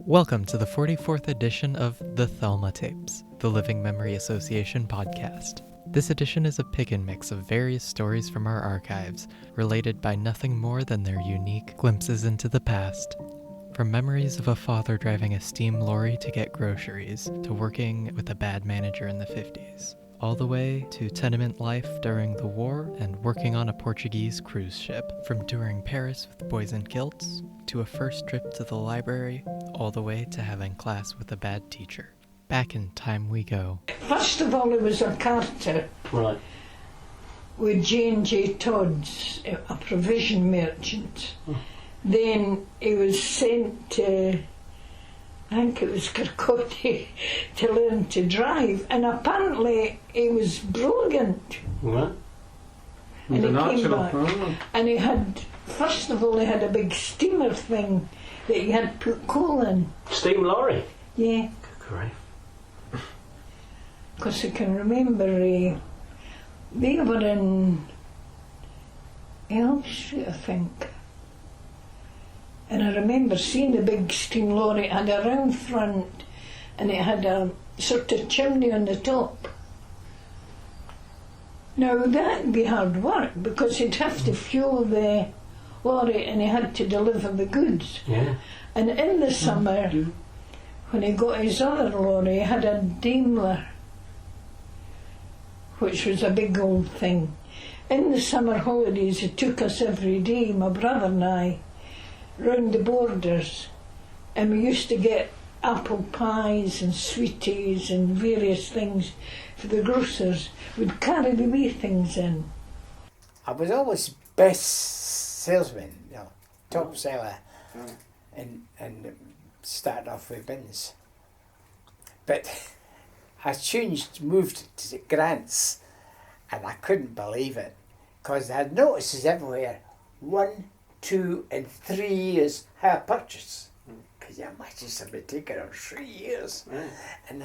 Welcome to the 44th edition of the THELMA Tapes, the Living Memory Association podcast. This edition is a pick and mix of various stories from our archives, related by nothing more than their unique glimpses into the past. From memories of a father driving a steam lorry to get groceries, to working with a bad manager in the 50s, all the way to tenement life during the war and working on a Portuguese cruise ship. From touring Paris with boys in kilts, to a first trip to the library, all the way to having class with a bad teacher. Back in time we go. First of all, he was a carter. Right. With J&J Todd's, a provision merchant. Then he was sent to, I think it was Kirkcaldy, to learn to drive. And apparently he was brilliant. Right. And he came back. And he had, first of all, he had a big steamer thing that he had put coal in. Steam lorry? Yeah. Correct. Because I can remember they were in Elm Street, I think. And I remember seeing the big steam lorry. It had a round front and it had a sort of chimney on the top. Now that'd be hard work because he'd have to fuel the lorry and he had to deliver the goods. Yeah. And in the summer, when he got his other lorry, he had a Daimler, which was a big old thing. In the summer holidays, he took us every day, my brother and I, round the borders, and we used to get apple pies and sweeties and various things for the grocers. We'd carry the wee things in. I was always best salesman, top seller, and started off with bins. But I moved to Grants, and I couldn't believe it, because I had notices everywhere, 1, 2 and 3 years hire purchase. Because you imagine somebody taking on 3 years. And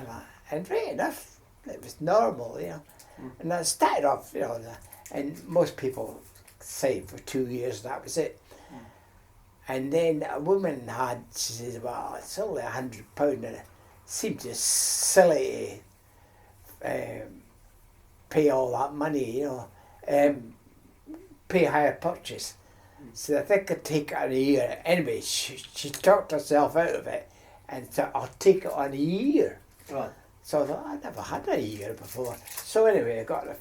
right enough, it was normal, And I started off, and most people say for 2 years that was it. And then a woman she says, well, it's only £100, and it seemed just silly to pay all that money, pay higher purchase. So I think I'd take it on a year. Anyway, she talked herself out of it and thought, I'll take it on a year. Right. So I thought, I never had a year before. So anyway, I got to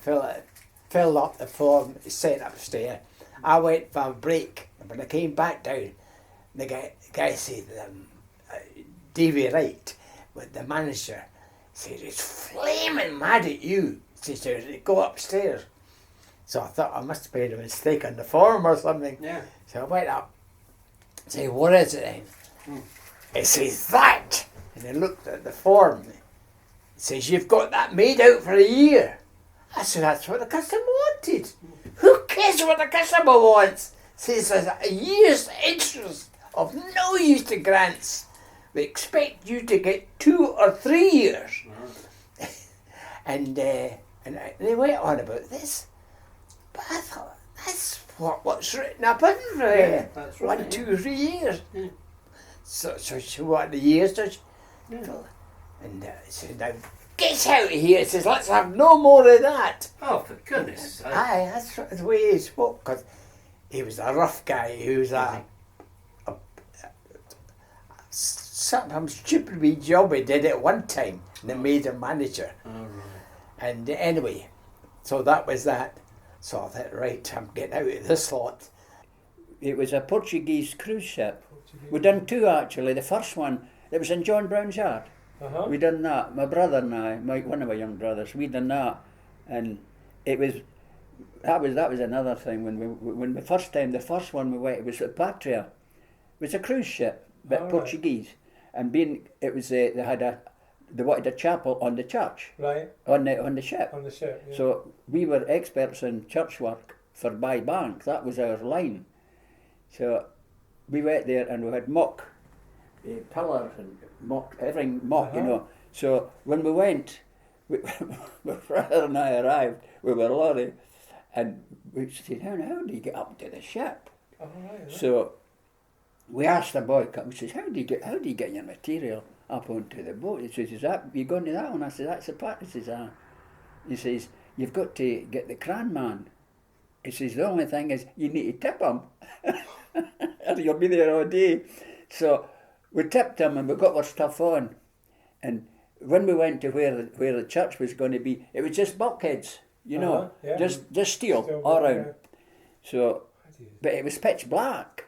fill up the form, sent upstairs. I went for a break, and when I came back down, the guy said, Davy Wright, with the manager, said, he's flaming mad at you. He said, go upstairs. So I thought I must have made a mistake on the form or something. Yeah. So I went up, said, what is it then? It says that. And I looked at the form. It says, you've got that made out for a year. I said, that's what the customer wanted. Who cares what the customer wants? Says there's a year's interest of no use to Grants. We expect you to get 2 or 3 years. And they went on about this. But I thought, that's what's written up in there. Yeah, that's right, 1, 2, 3 years. Yeah. So she wanted the years, so and so now, get out of here. He says, let's have no more of that. Oh, for goodness sake. Aye, that's the way he spoke, because he was a rough guy who was some stupid wee job he did at one time, and they made him manager. Oh, right. And anyway, so that was that. So I thought, right, I'm getting out of this lot. It was a Portuguese cruise ship. We done 2 actually. The first one, it was in John Brown's yard. We done that. My brother and I, one of my young brothers, we done that, and it was that was another thing when the first one we went, it was at Patria. It was a cruise ship, but Portuguese, and they wanted a chapel on the church, right, on the ship. on the ship. Yeah. So we were experts in church work for Buy Bank. That was our line. So we went there and we had mock pillars and mock, everything mock, So when we went, my brother and I arrived with a lorry, and we said, how do you get up to the ship? Oh, right. So we asked the boy, we says, how do you get your material up onto the boat? He says, is that, you going to that one? I said, that's the part. He says, ah. He says, you've got to get the cran man. He says, the only thing is you need to tip him. Or you'll be there all day. So we tipped him and we got our stuff on. And when we went to where the church was going to be, it was just bulkheads, you know, yeah. just steel all around. Yeah. So, but it was pitch black.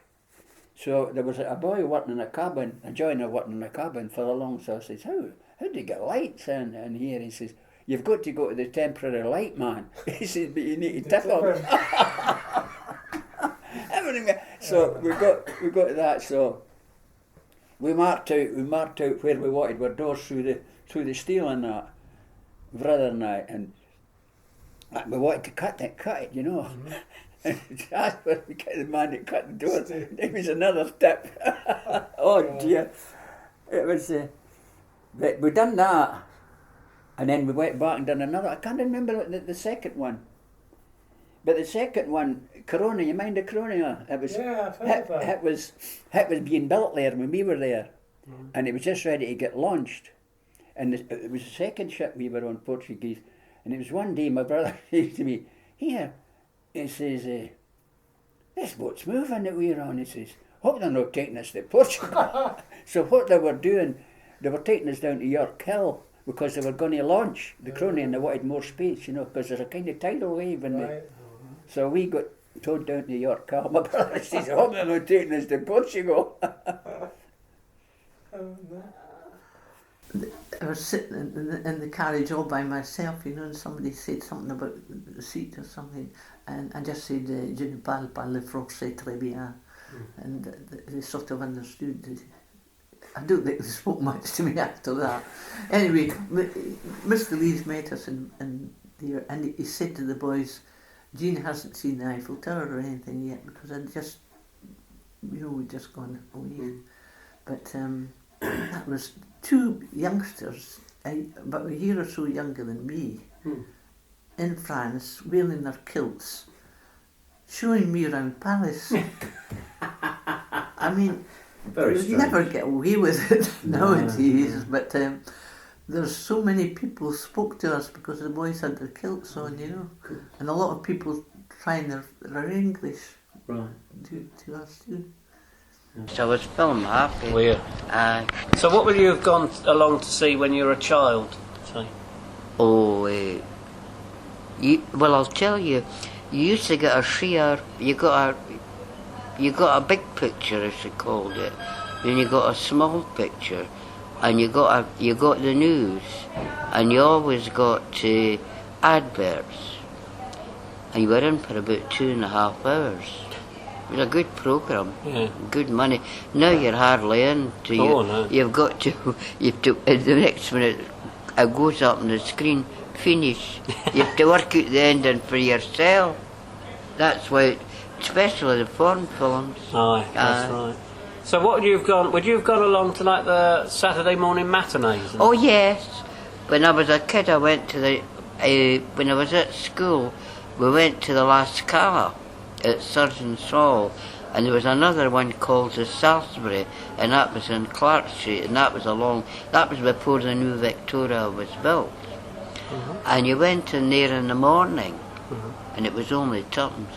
So there was a boy working in a cabin, a joiner working in a cabin for a long. So I says, how do you get lights in here? He says, you've got to go to the temporary light man. He says, but you need to tip him. Everything. So we got to that. So we marked out where we wanted our doors through the steel and that, brother and I, and we wanted to cut it, you know. Mm-hmm. And that's where we get the man that cut the door. It was another tip. Oh dear. It was, but we done that, and then we went back and done another. I can't remember the second one. But the second one, Corona, you mind the Corona? It was, yeah, I've heard of that. It was being built there when we were there, and it was just ready to get launched. And it was the second ship we were on, Portuguese, and it was one day my brother said to me, here, he says, this boat's moving that we're on. He says, hope they're not taking us to Portugal. So what they were doing, they were taking us down to York Hill because they were going to launch the Crony and they wanted more space, you know, because there's a kind of tidal wave in there. So we got towed down to York Hill. My brother says, hope they're not taking us to Portugal. I was sitting in the carriage all by myself, you know, and somebody said something about the seat or something, and I just said, je ne parle pas le français très bien, and they sort of understood. I don't think they spoke much to me after that. Anyway, Mr. Lees met us and he said to the boys, Jean hasn't seen the Eiffel Tower or anything yet, because I'd just, you know, we'd just gone away. But that was two youngsters, about a year or so younger than me, in France, wearing their kilts, showing me around Paris. I mean, you never get away with it nowadays, but there's so many people spoke to us because the boys had their kilts on, you know, and a lot of people trying their English to us too. So I was film happy. Were you? So what would you have gone along to see when you were a child? Say? Oh, well, I'll tell you. You used to get a share. You got a big picture, as they called it, and you got a small picture, and you got the news, and you always got adverts, and you were in for about 2.5 hours. It was a good programme, good money. Now you're hardly in. No. You've to, the next minute it goes up on the screen, finish. You have to work out the ending for yourself. That's why, especially the foreign films. Aye, that's right. So what would you have gone? Would you have gone along to like the Saturday morning matinees? Oh yes. When I was a kid, I went to when I was at school, we went to the La Scala at Surgeon's Hall, and there was another one called the Salisbury, and that was in Clark Street, and that was before the new Victoria was built. And you went in there in the morning, and it was only tuppence.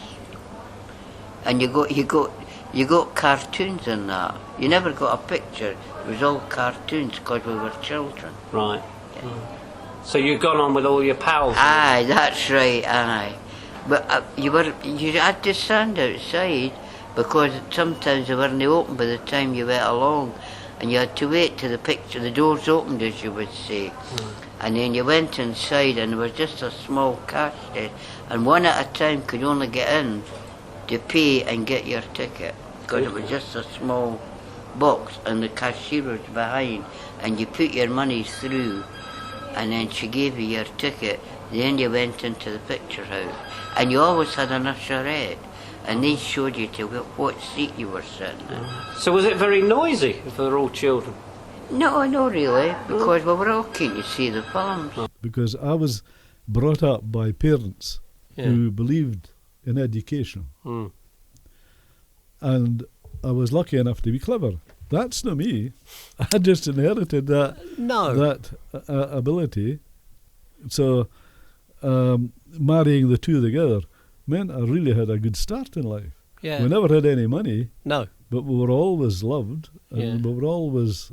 And you got cartoons in that. You never got a picture. It was all cartoons because we were children. Right. So you'd gone on with all your pals. Aye, that's right. Aye. But you had to stand outside because sometimes they weren't open by the time you went along, and you had to wait till the doors opened, as you would say. And then you went inside, and there was just a small cash desk, and one at a time could only get in to pay and get your ticket, because it was just a small box, and the cashier was behind, and you put your money through, and then she gave you your ticket. Then you went into the picture house, and you always had an usherette, and they showed you to what seat you were sitting in. So was it very noisy if they were all children? No, not really, because we were all keen to see the films. Because I was brought up by parents who believed in education. And I was lucky enough to be clever. That's not me. I just inherited that ability. So marrying the two together meant I really had a good start in life. Yeah. We never had any money. No. But we were always loved, and we were always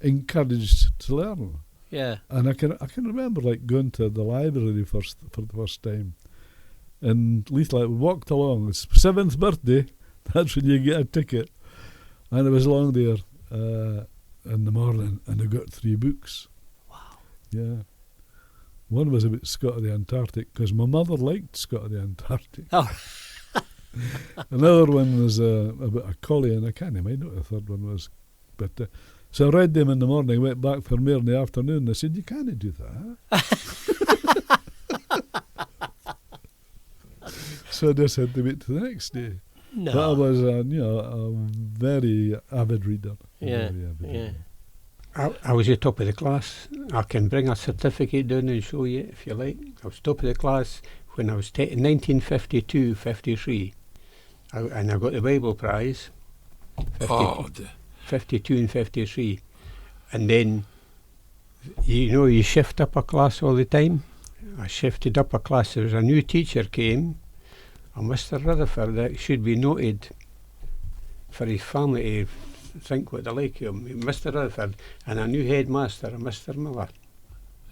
encouraged to learn. Yeah. And I can remember like going to the library for the first time, and Leith like walked along. It's 7th birthday. That's when you get a ticket, and I was along there in the morning, and I got 3 books. Wow. Yeah. One was about Scott of the Antarctic because my mother liked Scott of the Antarctic. Oh. Another one was about a collie, and I can't remember what the third one was. But so I read them in the morning, went back for more in the afternoon, and I said, "You can't do that." So I just had to wait to the next day. No. But I was, a very avid reader. Yeah. Very avid reader. I was at top of the class. I can bring a certificate down and show you if you like. I was top of the class when I was 1952-53. And I got the Bible prize. 52 and 53. And then, you shift up a class all the time. I shifted up a class. There was a new teacher came, a Mr. Rutherford, that should be noted for his family to think what they like of him. Mr. Rutherford, and a new headmaster, a Mr. Miller.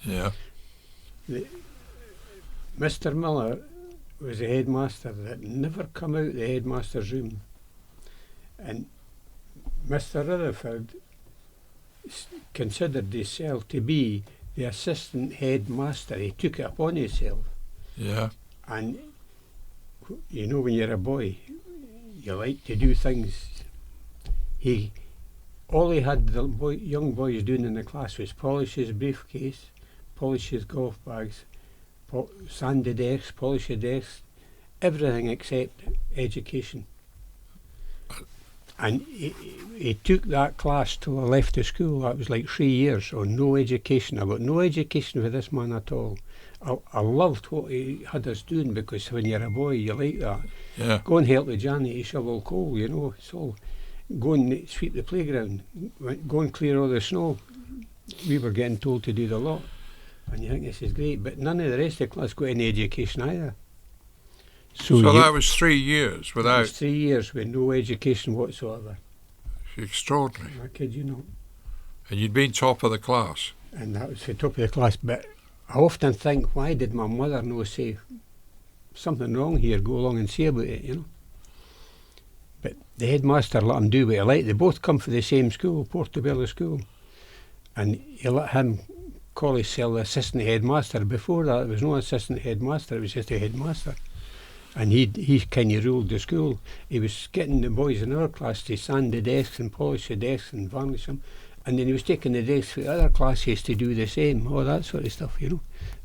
Yeah. Mr. Miller was a headmaster that never come out the headmaster's room. And Mr. Rutherford considered himself to be the assistant headmaster. He took it upon himself. Yeah. And when you're a boy, you like to do things. All he had the young boys doing in the class was polish his briefcase, polish his golf bags, sand the desks, polish the desks, everything except education. And he took that class till I left the school. That was like 3 years, or no education. I got no education with this man at all. I loved what he had us doing, because when you're a boy, you like that. Yeah. Go and help the Johnny shovel coal, it's all. Go and sweep the playground, go and clear all the snow. We were getting told to do the lot. And you think this is great, but none of the rest of the class got any education either. So that was 3 years without... It was 3 years with no education whatsoever. Extraordinary. I kid you not. And you'd been top of the class. And that was the top of the class. But I often think, why did my mother no say, something wrong here, go along and see about it, But the headmaster let him do what he liked. They both come from the same school, Portobello School. And he let him call himself assistant headmaster. Before that, there was no assistant headmaster, it was just a headmaster. And he kind of ruled the school. He was getting the boys in our class to sand the desks and polish the desks and varnish them. And then he was taking the desks for the other classes to do the same, all that sort of stuff,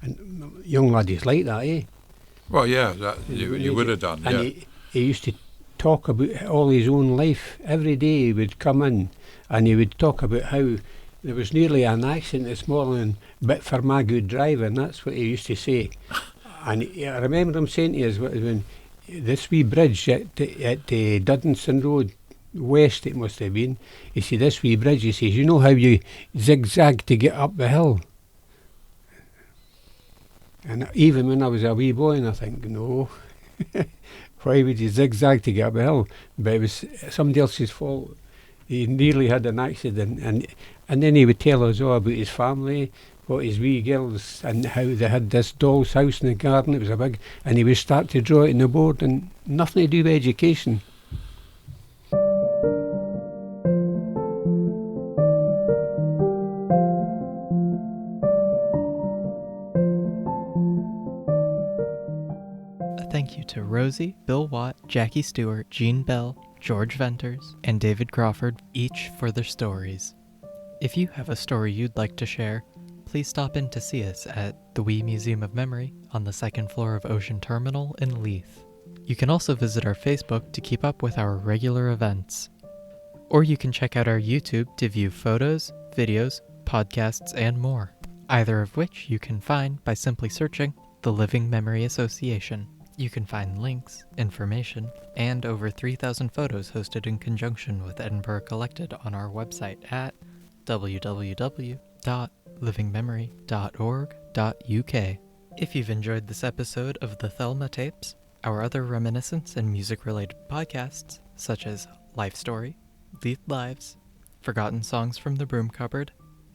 And young laddies like that, eh? Well, yeah, you would have done, and yeah. He used to talk about all his own life. Every day he would come in and he would talk about how there was nearly an accident this morning, but for my good driving, that's what he used to say. And I remember him saying to us, when this wee bridge at Duddenson Road, west it must have been, he said, this wee bridge, he says, you know how you zigzag to get up the hill? And even when I was a wee boy, and I think, no, why would you zigzag to get up the hill? But it was somebody else's fault. He nearly had an accident, and then he would tell us all about his family, what his wee girls, and how they had this doll's house in the garden. It was a big, and he would start to draw it on the board, and nothing to do with education. Thank you to Rosie, Bill Watt, Jackie Stewart, Jean Bell, George Venters, and David Crawford, each for their stories. If you have a story you'd like to share, please stop in to see us at the Wee Museum of Memory on the 2nd floor of Ocean Terminal in Leith. You can also visit our Facebook to keep up with our regular events. Or you can check out our YouTube to view photos, videos, podcasts, and more, either of which you can find by simply searching the Living Memory Association. You can find links, information, and over 3,000 photos hosted in conjunction with Edinburgh Collected on our website at www.livingmemory.org.uk. If you've enjoyed this episode of the THELMA Tapes, our other reminiscence and music-related podcasts, such as Life Story, Leaf Lives, Forgotten Songs from the Broom Cupboard,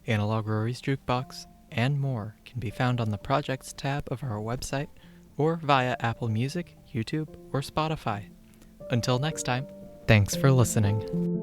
Analog Rory's Jukebox, and more can be found on the Projects tab of our website or via Apple Music, YouTube, or Spotify. Until next time, thanks for listening.